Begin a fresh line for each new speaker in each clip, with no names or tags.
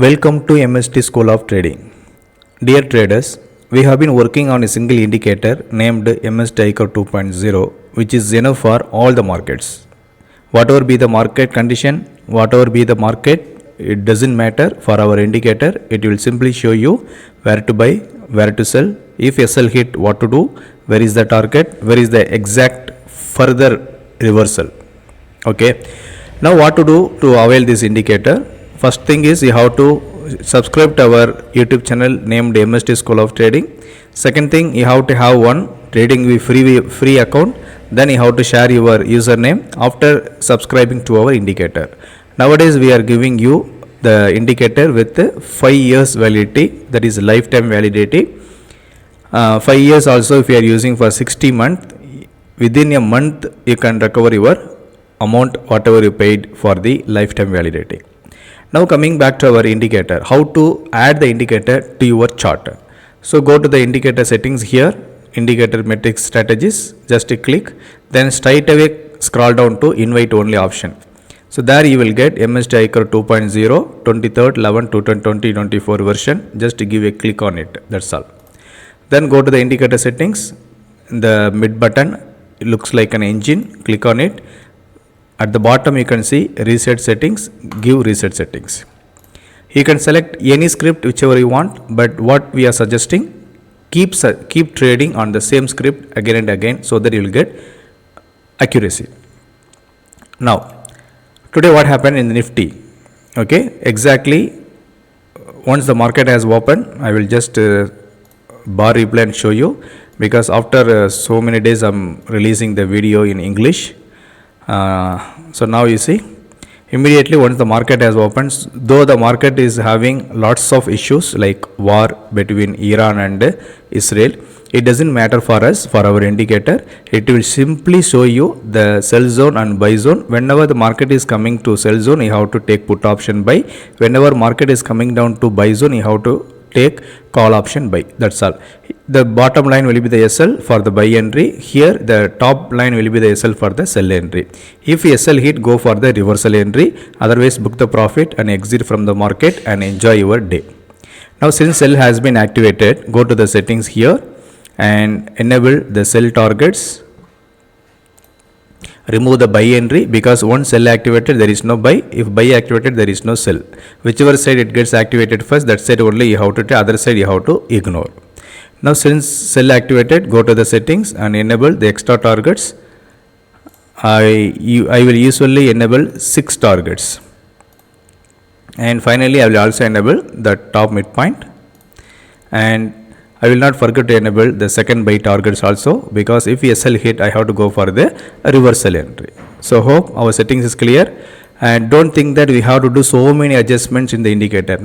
Welcome to MST School of Trading. Dear traders, we have been working on a single indicator named MST iCore 2.0, which is enough for all the markets. Whatever be the market condition, whatever be the market, it doesn't matter for our indicator. It will simply show you where to buy, where to sell. If SL hit, what to do, where is the target, where is the exact further reversal. Okay. Now what to do to avail this indicator? First thing is you have to subscribe to our YouTube channel named MST School of Trading. Second thing, you have to have one trading with free account. Then you have to share your username after subscribing to our indicator. Nowadays we are giving you the indicator with 5 years validity, that is lifetime validity. 5 years also if you are using for 60 months, within a month you can recover your amount whatever you paid for the lifetime validity. Now coming back to our indicator, how to add the indicator to your chart. So go to the indicator settings here, indicator metrics strategies, just click, then straight away scroll down to invite only option. So there you will get MST iCore 2.0 23rd 11 2024 version. Just give a click on it, that's all. Then go to the indicator settings, the mid button, it looks like an engine, click on it. At the bottom you can see reset settings, give reset settings. You can select any script whichever you want, but what we are suggesting, keep trading on the same script again and again so that you will get accuracy. Now today what happened in the Nifty? Okay, exactly once the market has opened, I will just bar replay and show you, because after so many days I'm releasing the video in English. So now you see, immediately once the market has opened, though the market is having lots of issues like war between Iran and Israel, it doesn't matter for us, for our indicator. It will simply show you the sell zone and buy zone. Whenever the market is coming to sell zone, you have to take put option buy. Whenever market is coming down to buy zone, you have to take call option buy. That's all. The bottom line will be the SL for the buy entry. Here the top line will be the SL for the sell entry. If SL hit, go for the reversal entry. Otherwise book the profit and exit from the market and enjoy your day. Now since sell has been activated, go to the settings here and enable the sell targets. Remove the buy entry, because once sell activated there is no buy. If buy activated there is no sell. Whichever side it gets activated first, that side only you have to take, other side you have to ignore. Now since sell activated, go to the settings and enable the extra targets. I will usually enable 6 targets, and finally I will also enable the top midpoint, and I will not forget to enable the second buy targets also, because if SL hit I have to go for the reversal entry. So hope our settings is clear, and don't think that we have to do so many adjustments in the indicator.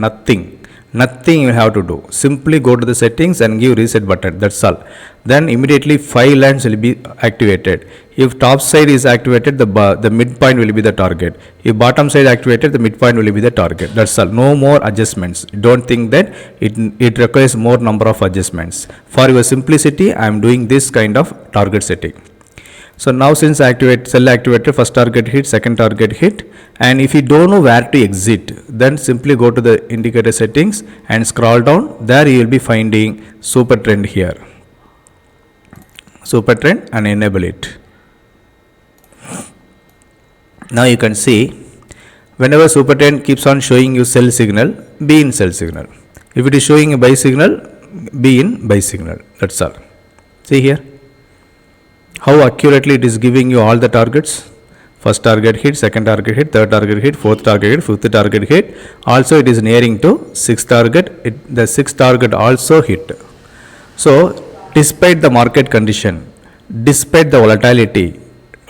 Nothing you have to do. Simply go to the settings and give reset button, that's all. Then immediately 5 lines will be activated. If top side is activated, the midpoint will be the target. If bottom side activated, the midpoint will be the target. That's all. No more adjustments. Don't think that it requires more number of adjustments. For your simplicity, I am doing this kind of target setting. So now since sell activated, first target hit, second target hit, and if you don't know where to exit, then simply go to the indicator settings and scroll down. There you will be finding super trend here. Super trend, and enable it. Now you can see, whenever super trend keeps on showing you sell signal, be in sell signal. If it is showing a buy signal, be in buy signal. That's all. See here how accurately it is giving you all the targets. First target hit, second target hit, third target hit, fourth target hit, fifth target hit. Also it is nearing to sixth target. The sixth target also hit. So despite the market condition, despite the volatility,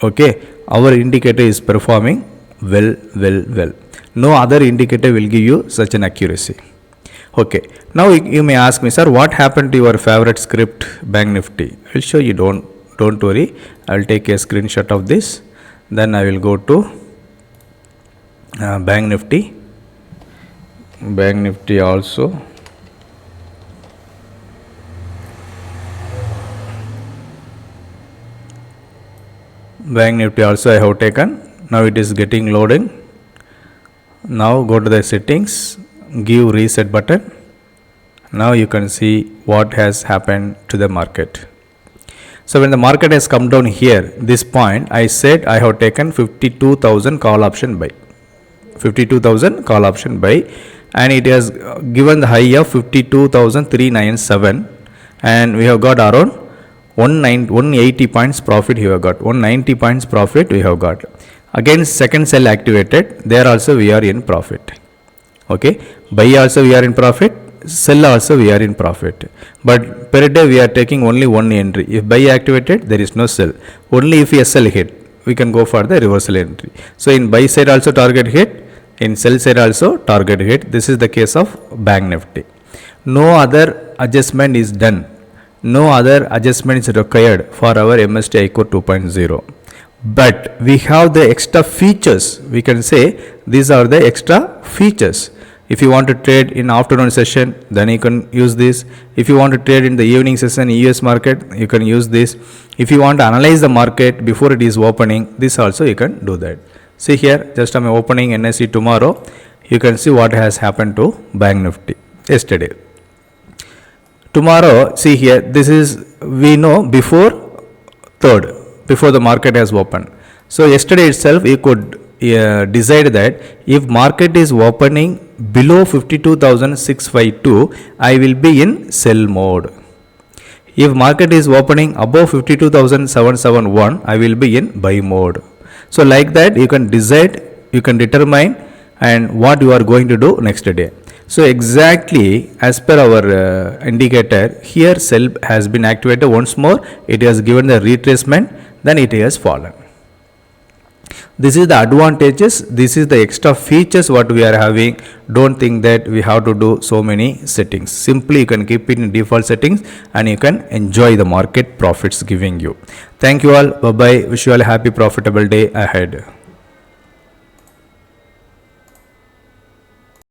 okay, our indicator is performing well. No other indicator will give you such an accuracy. Okay, now you may ask me, sir, what happened to your favorite script, Bank Nifty? I will show you. Don't worry, I will take a screenshot of this. Then I will go to Bank Nifty. Bank Nifty also. Bank Nifty also I have taken. Now it is getting loading. Now go to the settings, give reset button. Now you can see what has happened to the market. So when the market has come down here, this point, I said I have taken 52,000 call option buy. 52,000 call option buy, and it has given the high of 52,397, and we have got around 180 points profit. We have got 190 points profit. We have got again second sell activated. There also we are in profit. Okay, buy also we are in profit. Sell also we are in profit, but per day we are taking only one entry. If buy activated, there is no sell. Only if a sell hit, we can go for the reversal entry. So in buy side also target hit, in sell side also target hit. This is the case of Bank Nifty. No other adjustment is done. No other adjustment is required for our MST iCore 2.0. But we have the extra features. We can say these are the extra features. If you want to trade in afternoon session, then you can use this. If you want to trade in the evening session in US market, you can use this. If you want to analyze the market before it is opening, this also you can do that. See here, just I'm opening NSE tomorrow. You can see what has happened to Bank Nifty yesterday. Tomorrow, see here, this is, we know before the market has opened. So yesterday itself, you could decide that if market is opening below 52,652, I will be in sell mode. If market is opening above 52,771, I will be in buy mode. So like that you can decide, you can determine and what you are going to do next day. So exactly as per our indicator, here sell has been activated once more. It has given the retracement, then it has fallen. This is the advantages, this is the extra features what we are having. Don't think that we have to do so many settings. Simply you can keep it in default settings and you can enjoy the market profits giving you. Thank you all. Bye bye. Wish you all a happy profitable day ahead.